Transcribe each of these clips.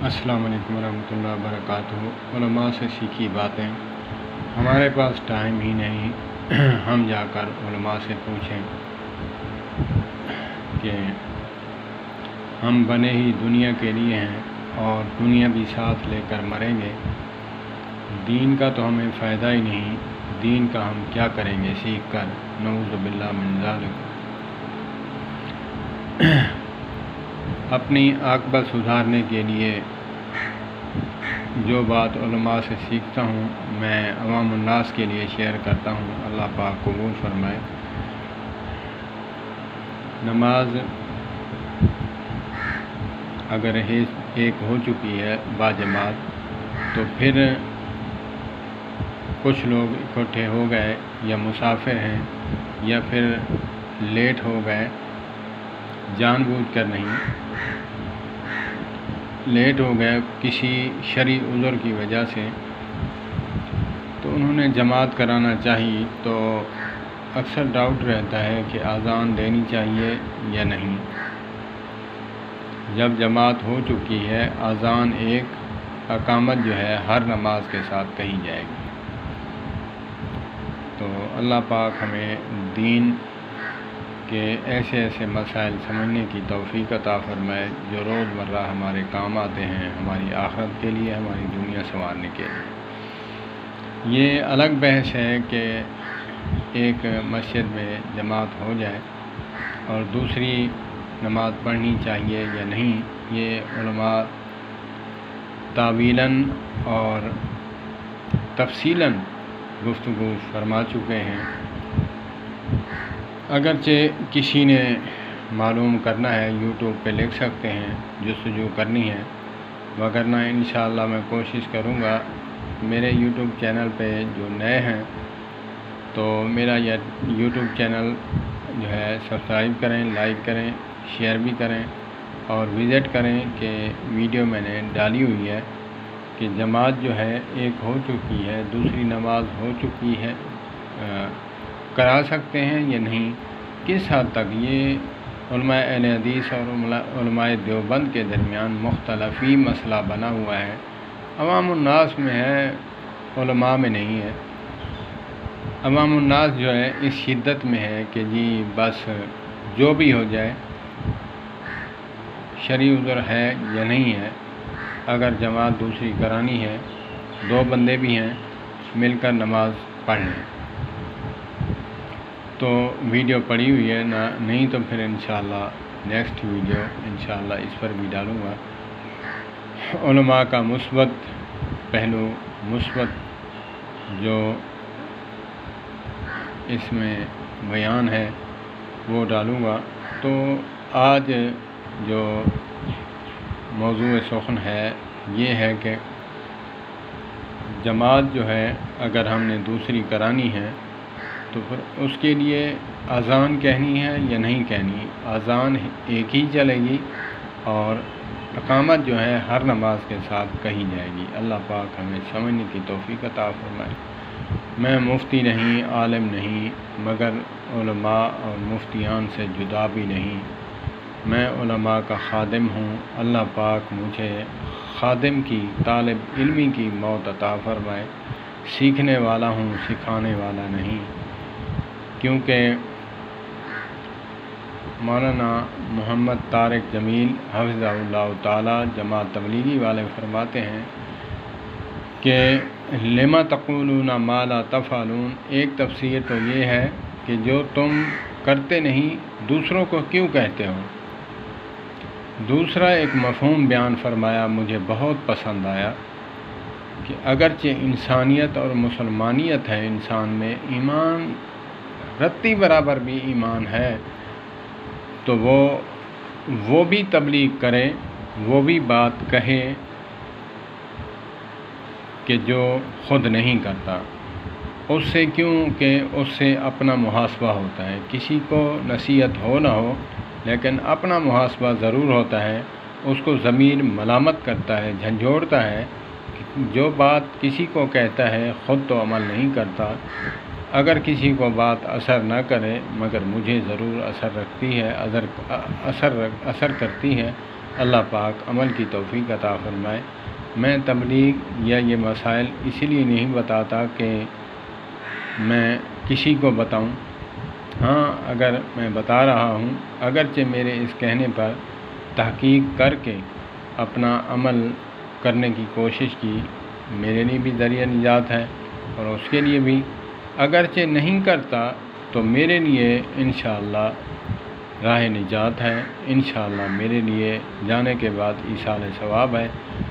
السلام علیکم ورحمۃ اللہ وبرکاتہ۔ علماء سے سیکھی باتیں۔ ہمارے پاس ٹائم ہی نہیں ہم جا کر علماء سے پوچھیں کہ ہم بنے ہی دنیا کے لیے ہیں اور دنیا بھی ساتھ لے کر مریں گے۔ دین کا تو ہمیں فائدہ ہی نہیں، دین کا ہم کیا کریں گے سیکھ کر؟ نعوذ باللہ من ذالک۔ اپنی عاقبت سدھارنے کے لیے جو بات علماء سے سیکھتا ہوں میں عوام الناس کے لیے شیئر کرتا ہوں، اللہ پاک قبول فرمائے۔ نماز اگر ایک ہو چکی ہے باجماعت تو پھر کچھ لوگ اکٹھے ہو گئے یا مسافر ہیں یا پھر لیٹ ہو گئے، جان بوجھ کر نہیں، لیٹ ہو گئے کسی شرعی عذر کی وجہ سے، تو انہوں نے جماعت کرانا چاہیے، تو اکثر ڈاؤٹ رہتا ہے کہ اذان دینی چاہیے یا نہیں۔ جب جماعت ہو چکی ہے، اذان ایک اقامت جو ہے ہر نماز کے ساتھ کہی جائے گی۔ تو اللہ پاک ہمیں دین کہ ایسے مسائل سمجھنے کی توفیق عطا فرمائے جو روز مرہ ہمارے کام آتے ہیں، ہماری آخرت کے لیے، ہماری دنیا سنوارنے کے لیے۔ یہ الگ بحث ہے کہ ایک مسجد میں جماعت ہو جائے اور دوسری نماز پڑھنی چاہیے یا نہیں، یہ علماء تاویلاً اور تفصیلاً گفتگو فرما چکے ہیں۔ اگرچہ کسی نے معلوم کرنا ہے یوٹیوب پہ لکھ سکتے ہیں، جستجو کرنی ہے، وگرنہ انشاءاللہ میں کوشش کروں گا۔ میرے یوٹیوب چینل پہ جو نئے ہیں تو میرا یہ یوٹیوب چینل جو ہے سبسکرائب کریں، لائک کریں، شیئر بھی کریں اور وزٹ کریں کہ ویڈیو میں نے ڈالی ہوئی ہے کہ جماعت جو ہے ایک ہو چکی ہے، دوسری نماز ہو چکی ہے، کرا سکتے ہیں یا نہیں، کس حد تک یہ علماء اہل حدیث اور علماء دیوبند کے درمیان مختلفی مسئلہ بنا ہوا ہے۔ عوام الناس میں ہے، علماء میں نہیں ہے۔ عوام الناس جو ہے اس شدت میں ہے کہ جی بس جو بھی ہو جائے، شرعی عذر ہے یا نہیں ہے، اگر جماعت دوسری کرانی ہے، دو بندے بھی ہیں، مل کر نماز پڑھ لیں۔ تو ویڈیو پڑی ہوئی ہے نہیں تو پھر انشاءاللہ نیکسٹ ویڈیو انشاءاللہ اس پر بھی ڈالوں گا۔ علماء کا مثبت پہلو، مثبت جو اس میں بیان ہے وہ ڈالوں گا۔ تو آج جو موضوع سخن ہے یہ ہے کہ جماعت جو ہے اگر ہم نے دوسری کرانی ہے تو پھر اس کے لیے اذان کہنی ہے یا نہیں کہنی۔ اذان ایک ہی چلے گی اور اقامت جو ہے ہر نماز کے ساتھ کہی جائے گی۔ اللہ پاک ہمیں سمجھنے کی توفیق عطا فرمائے۔ میں مفتی نہیں، عالم نہیں، مگر علماء اور مفتیان سے جدا بھی نہیں، میں علماء کا خادم ہوں۔ اللہ پاک مجھے خادم کی، طالب علمی کی موت عطا فرمائے۔ سیکھنے والا ہوں، سکھانے والا نہیں، کیونکہ مولانا محمد طارق جمیل حفظہ اللہ تعالی جماعت تبلیغی والے فرماتے ہیں کہ لما تقولون ما لا تفعلون، ایک تفسیر تو یہ ہے کہ جو تم کرتے نہیں دوسروں کو کیوں کہتے ہو۔ دوسرا ایک مفہوم بیان فرمایا، مجھے بہت پسند آیا کہ اگرچہ انسانیت اور مسلمانیت ہے انسان میں، ایمان رتی برابر بھی ایمان ہے، تو وہ بھی تبلیغ کرے، وہ بھی بات کہے کہ جو خود نہیں کرتا۔ اس سے کیوں کہ اس سے اپنا محاسبہ ہوتا ہے، کسی کو نصیحت ہو نہ ہو لیکن اپنا محاسبہ ضرور ہوتا ہے۔ اس کو ضمیر ملامت کرتا ہے، جھنجھوڑتا ہے، جو بات کسی کو کہتا ہے خود تو عمل نہیں کرتا۔ اگر کسی کو بات اثر نہ کرے مگر مجھے ضرور اثر رکھتی ہے، اثر کرتی ہے، اللہ پاک عمل کی توفیق عطا فرمائے۔ میں تبلیغ یا یہ مسائل اسی لیے نہیں بتاتا کہ میں کسی کو بتاؤں، ہاں اگر میں بتا رہا ہوں، اگرچہ میرے اس کہنے پر تحقیق کر کے اپنا عمل کرنے کی کوشش کی، میرے لیے بھی ذریعہ نجات ہے اور اس کے لیے بھی، اگرچہ نہیں کرتا تو میرے لیے انشاءاللہ راہ نجات ہے، انشاءاللہ میرے لیے جانے کے بعد ایصال ثواب ہے۔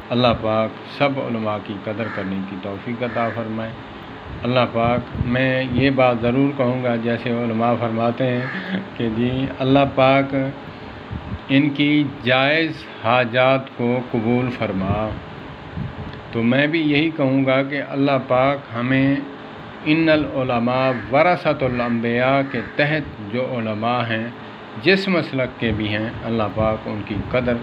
اللہ پاک سب علماء کی قدر کرنے کی توفیق عطا فرمائے۔ اللہ پاک، میں یہ بات ضرور کہوں گا، جیسے علماء فرماتے ہیں کہ جی اللہ پاک ان کی جائز حاجات کو قبول فرما، تو میں بھی یہی کہوں گا کہ اللہ پاک ہمیں ان العلماء ورثۃ الانبیاء کے تحت جو علماء ہیں، جس مسلک کے بھی ہیں، اللہ پاک ان کی قدر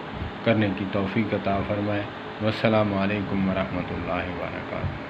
کرنے کی توفیق عطا فرمائے۔ والسلام علیکم ورحمۃ اللہ وبرکاتہ۔